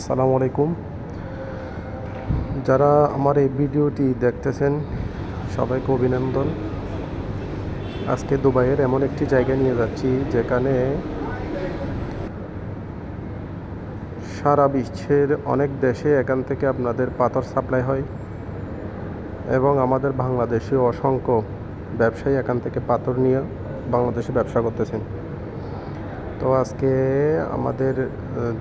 আসসালামু আলাইকুম। যারা আমার এই ভিডিওটি দেখতেছেন সবাইকে অভিনন্দন। আজকে দুবাইয়ের এমন একটি জায়গায় নিয়ে যাচ্ছি যেখানে সারা বিশ্বের অনেক দেশে এখান থেকে আপনাদের পাথর সাপ্লাই হয় এবং আমাদের বাংলাদেশে অসংখ্য ব্যবসায়ী এখান থেকে পাথর নিয়ে বাংলাদেশে ব্যবসা করতেছেন। তো আজকে আমাদের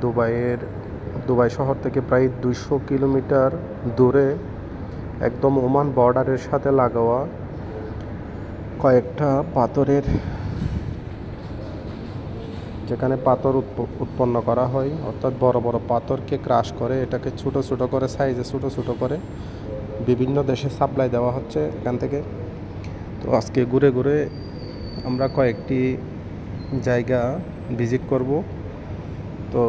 দুবাই শহর থেকে প্রায় 200 কিলোমিটার দূরে একদম ওমান বর্ডারের সাথে লাগোয়া কয়েকটা পাথরের যেখানে পাথর উৎপন্ন করা হয়, অর্থাৎ বড় বড় পাথরকে ক্রাশ করে এটাকে ছোটো ছোটো করে সাইজে ছোটো ছোটো করে বিভিন্ন দেশে সাপ্লাই দেওয়া হচ্ছে এখান থেকে। তো আজকে ঘুরে ঘুরে আমরা কয়েকটি জায়গা ভিজিট করব। তো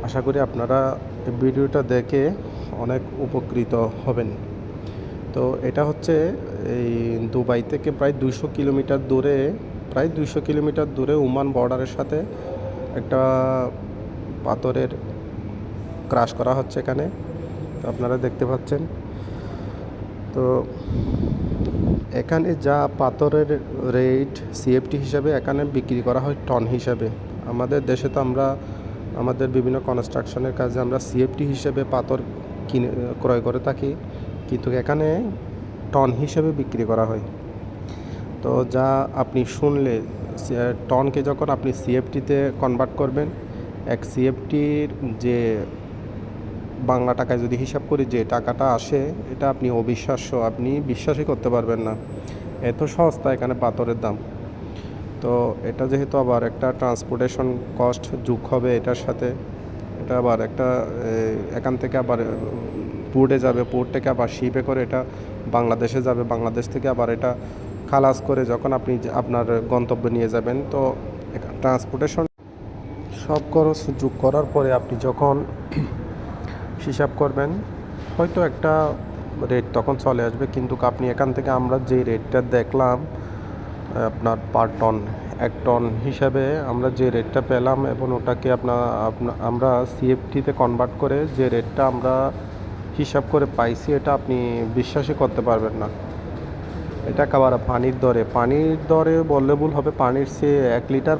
আশা করি আপনারা এই ভিডিওটা দেখে অনেক উপকৃত হবেন। তো এটা হচ্ছে এই দুবাই থেকে প্রায় 200 কিলোমিটার দূরে ওমান বর্ডারের সাথে একটা পাথরের ক্রাশ করা হচ্ছে এখানে। তো আপনারা দেখতে পাচ্ছেন। তো এখানে যা পাথরের রেট সিএফটি হিসাবে এখানে বিক্রি করা হয় টন হিসাবে। আমাদের দেশে তো আমরা আমাদের বিভিন্ন কনস্ট্রাকশনের কাজে আমরা সিএফটি হিসেবে পাথর ক্রয় করে থাকি, কিন্তু এখানে টন হিসেবে বিক্রি করা হয়। তো যা আপনি শুনলে টনকে যখন আপনি সিএফটিতে কনভার্ট করবেন, এক সিএফটির যে বাংলা টাকায় যদি হিসাব করি যে টাকাটা আসে, এটা আপনি অবিশ্বাস্য, আপনি বিশ্বাসই করতে পারবেন না, এত সস্তা এখানে পাথরের দাম। তো এটা যেহেতু আবার একটা ট্রান্সপোর্টেশন কস্ট যোগ হবে এটার সাথে, এটা আবার একটা এখান থেকে আবার পোর্টে যাবে, পোর্ট থেকে আবার শিপে করে এটা বাংলাদেশে যাবে, বাংলাদেশ থেকে আবার এটা খালাস করে যখন আপনি আপনার গন্তব্যে নিয়ে যাবেন, তো ট্রান্সপোর্টেশন সব খরচ যোগ করার পরে আপনি যখন হিসাব করবেন হয়তো একটা রেট তখন চলে আসবে। কিন্তু আপনি এখান থেকে আমরা যে রেটটা দেখলাম আপনার পার টন, 1 টন হিসাবে আমরা যে রেটটা পেলাম এবং ওটাকে আমরা সিএফটিতে কনভার্ট করে যে রেটটা আমরা হিসাব করে পাইছি, এটা আপনি বিশ্বাসই করতে পারবেন না। এটা একেবারে পানির দরে বললে ভুল হবে। পানির চেয়ে 1 লিটার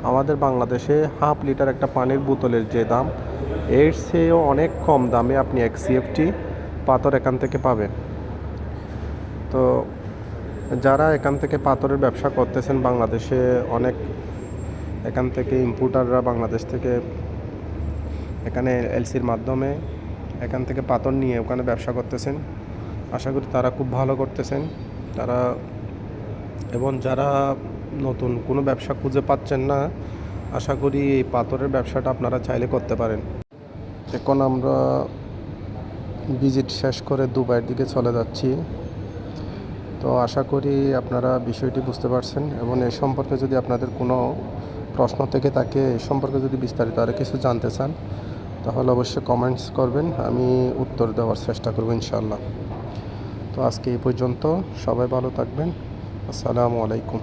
আমাদের বাংলাদেশে হাফ লিটার একটা পানির বোতলের যে দাম, এর চেয়েও অনেক কম দামে আপনি এক সিএফটি পাথর এখান থেকে পাবেন। তো যারা এখান থেকে পাথরের ব্যবসা করতেছেন বাংলাদেশে, অনেক এখান থেকে ইম্পোর্টাররা বাংলাদেশ থেকে এখানে এলসির মাধ্যমে এখান থেকে পাথর নিয়ে ওখানে ব্যবসা করতেছেন। আশা করি তারা খুব ভালো করতেছেন তারা। এবং যারা নতুন কোনো ব্যবসা খুঁজে পাচ্ছেন না, আশা করি এই পাথরের ব্যবসাটা আপনারা চাইলে করতে পারেন। এখন আমরা ভিজিট শেষ করে দুবাইয়ের দিকে চলে যাচ্ছি। তো আশা করি আপনারা বিষয়টি বুঝতে পারছেন এবং এই সম্পর্কে যদি আপনাদের কোনো প্রশ্ন থেকে থাকে, এই সম্পর্কে যদি বিস্তারিত আরও কিছু জানতে চান, তাহলে অবশ্যই কমেন্টস করবেন, আমি উত্তর দেওয়ার চেষ্টা করব ইনশাআল্লাহ। তো আজকে এই পর্যন্ত, সবাই ভালো থাকবেন। আসসালামু আলাইকুম।